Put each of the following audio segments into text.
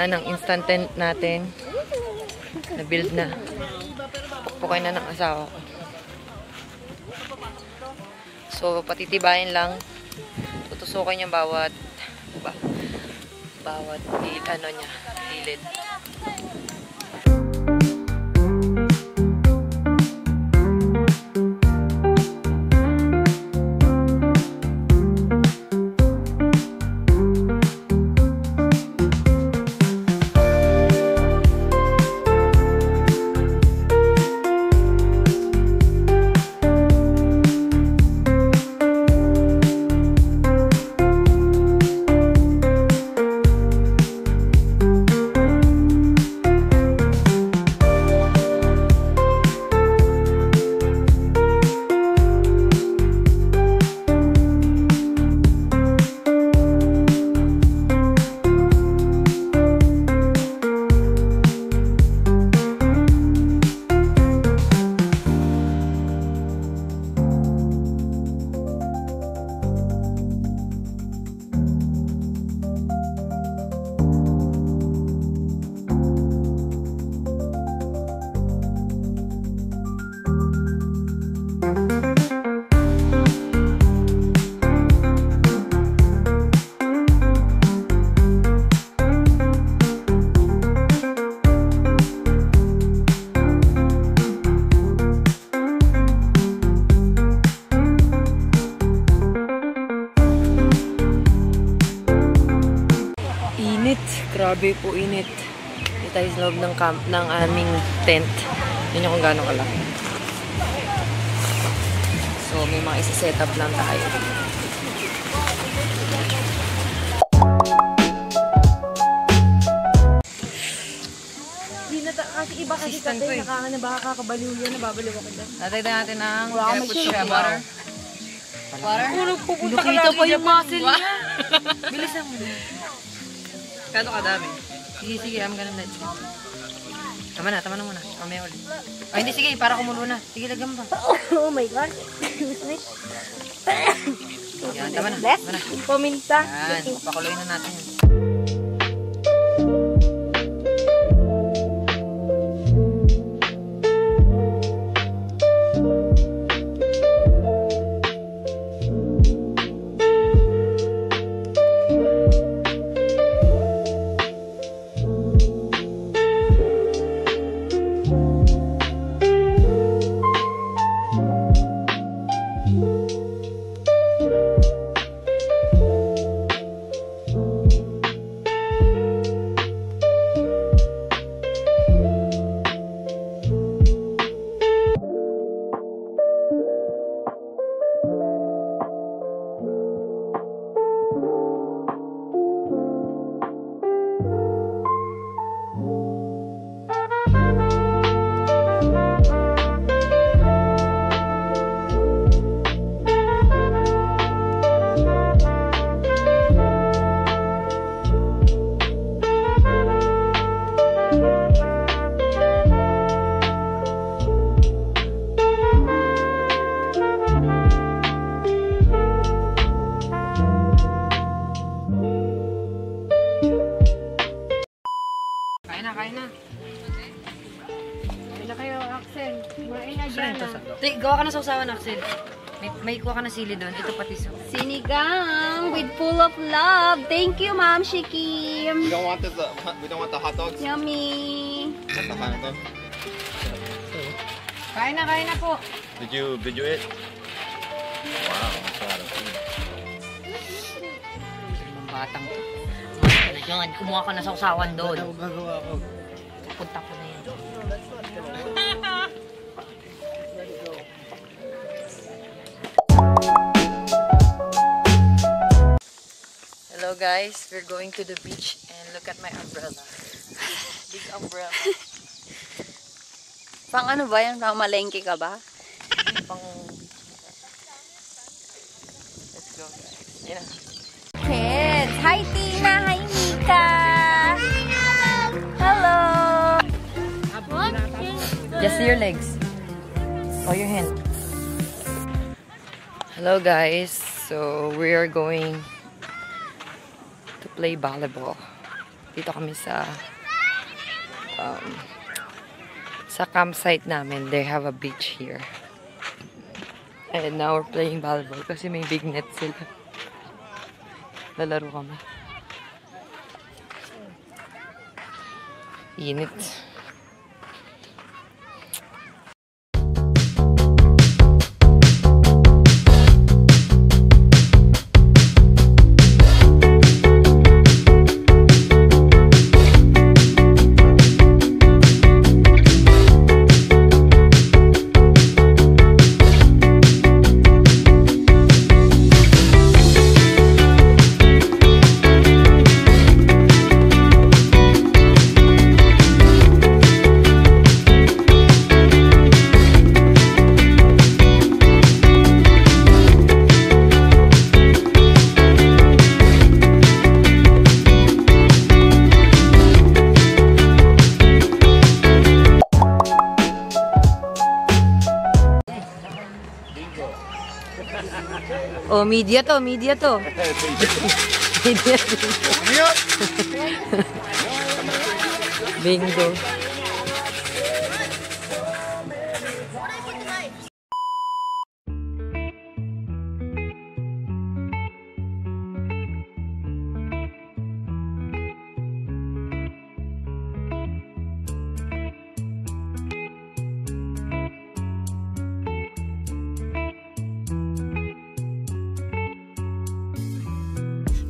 na ng instant tent natin. Na-build na. Pukpukin na ng asawa ko. So, patitibayin lang. Tutusukin yung bawat ano niya, gilid. Grabe po init. Dito tayo sa loob ng aming tent. Yun yung kung gano'ng kalaki. So, may mga isa-set up lang tayo. Kasi iba kasi katay, nakakabaliw yan, nababaliw ako dyan. Natagdan natin ang water. Water? Nakita pa yung muscle niya. Bilisan mo na. Kano kadami? Sige, I'm gonna let you. Tama na muna. Kamay ulit. Ay, hindi, sige, para kumulo na. Sige, lagyan ba? Oh my God. Yan, tama na. Paminta. Yan, pakuloyin na natin yan. Kain na. Kain na kayo, Axel. Kumain na dyan. Gawa ka na sausawan, Axel. May kuha ka na sili doon. Ito pati so. Sinigang with full of love. Thank you, Ma'am Shikim. We don't want the hot dogs. Yummy. Want the hot dog? Kain na po. Did you eat? Wow, that's a lot of food. Ang batang to. Yan, kumuha ka na sausawan doon. Gagawa ko. Punta ko na yan. Hello guys, we're going to the beach and look at my umbrella. Big umbrella. Pang ano ba yan? Pang malengke ka ba? Pang... Let's go guys. Yan na. Kids! Hi Tina! Hi Mika! Hello! Just your legs. Or your hand. Hello guys. So we are going to play volleyball. Dito kami sa campsite namin. They have a beach here. And now we're playing volleyball kasi may big net sila. Lalaro kami. Init. Oh, media to. Media to. Bingo.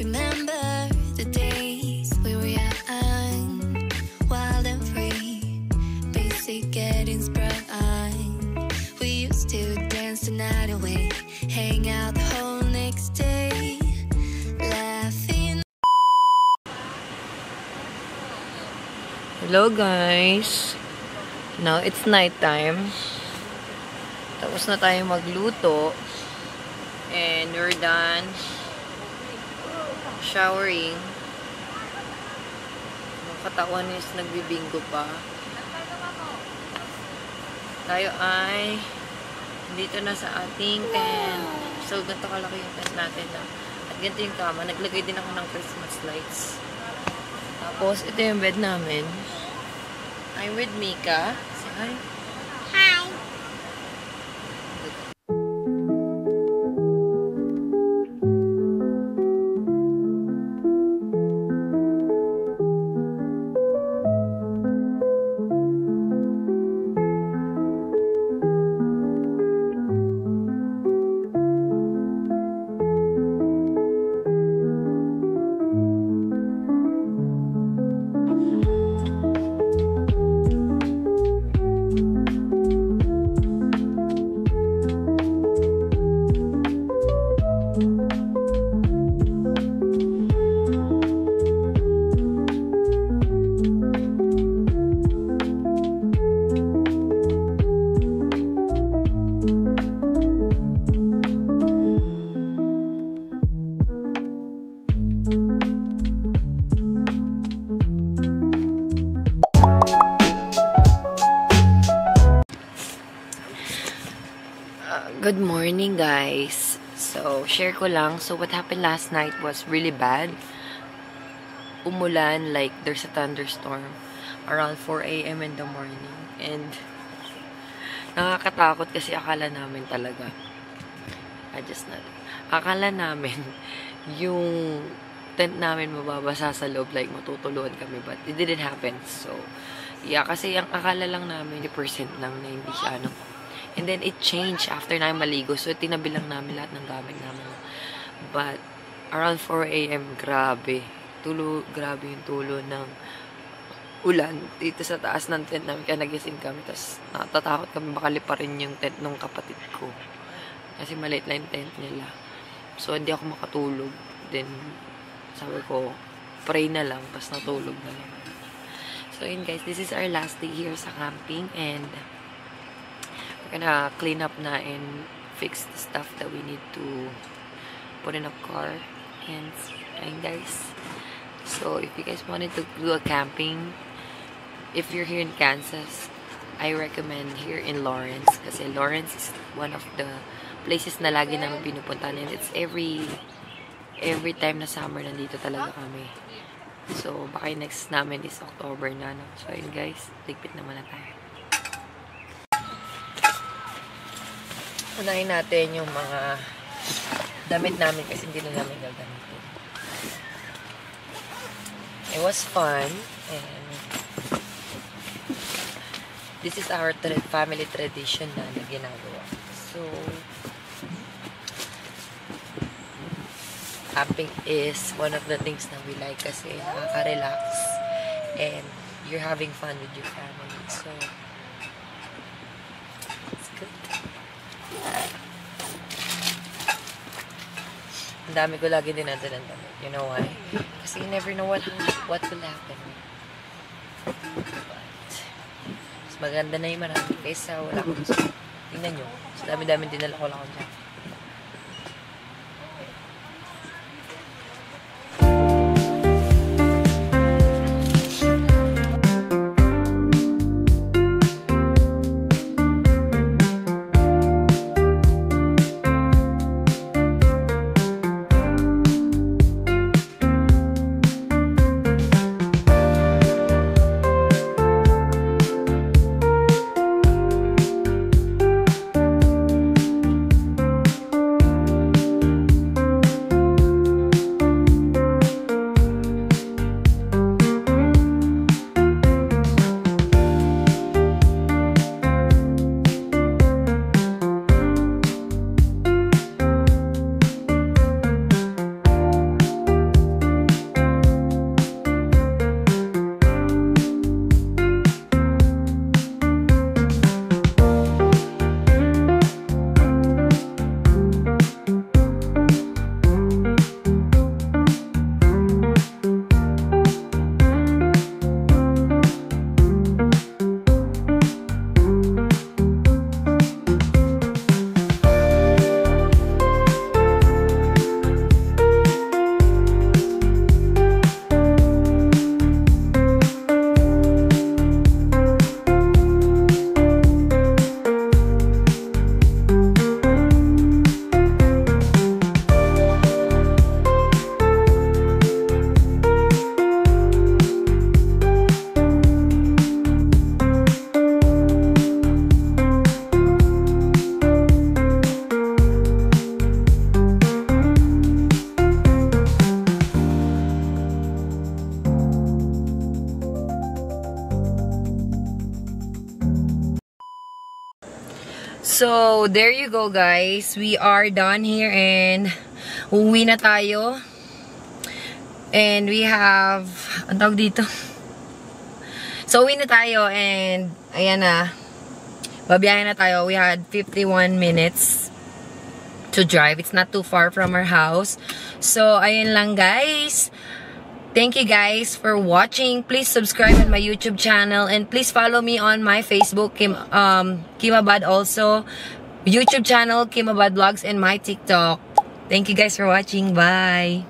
Remember the days we were young, wild and free, basic getting sprung. We used to dance the night away, hang out the whole next day, laughing. Hello guys. Now it's night time. Tapos na tayo magluto. And we're done showering. Yung katawan is nagbibingo pa. Tayo ay dito na sa ating tent. So, ganito kalaki yung tent natin. At ganito yung kama. Naglagay din ako ng Christmas lights. Tapos, ito yung bed namin. I'm with Mika. Say hi. Hi. Good morning, guys. So, share ko lang. So, what happened last night was really bad. Umulan, like, there's a thunderstorm around 4 a.m. in the morning. And, nakakatakot kasi akala namin talaga. Akala namin, yung tent namin mababasa sa loob, like, matutuluan kami. But, it didn't happen. So, yeah, kasi ang akala lang namin, 50% lang na hindi siya, ano. And then, it changed after na maligo. So, tinabi lang namin lahat ng gamit namin. But, around 4 a.m., grabe. Grabe yung tulo ng ulan. Dito sa taas ng tent namin. Kaya nagising kami. Tapos, natatakot kami baka liparin yung tent ng kapatid ko. Kasi maliit lang yung tent nila. So, hindi ako makatulog. Then, sabi ko, pray na lang. Tapos, natulog na lang. So, yun guys. This is our last day here sa camping. And, gonna clean up na and fix the stuff that we need to put in a car. And guys, so if you guys wanted to do a camping, if you're here in Kansas, I recommend here in Lawrence, kasi Lawrence is one of the places na lagi namin pinupuntahan, and it's every time na summer nandito talaga kami. So, baka yung next namin is October na, no? So, yun guys, ligpit na muna tayo. Unahin natin yung mga damit namin kasi hindi na namin gagamitin. It was fun, and this is our family tradition na ginagawa. So, camping is one of the things na we like kasi nakaka-relax and you're having fun with your family. So, it's good. Ang dami ko lagi dinadala ng damit. You know why? Kasi you never know what will happen. But, mas maganda na yung marami kaysa wala ko gusto. Tingnan nyo. Mas dami-dami dinala ko lang ako dyan. So, there you go guys. We are done here and uwi na tayo. And we have, ang tawag dito? So, uwi na tayo and ayan na. Babiyahin na tayo. We had 51 minutes to drive. It's not too far from our house. So, ayun lang guys. Thank you guys for watching. Please subscribe on my YouTube channel and please follow me on my Facebook, Kim Abad also, YouTube channel, Kim Abad Vlogs, and my TikTok. Thank you guys for watching. Bye!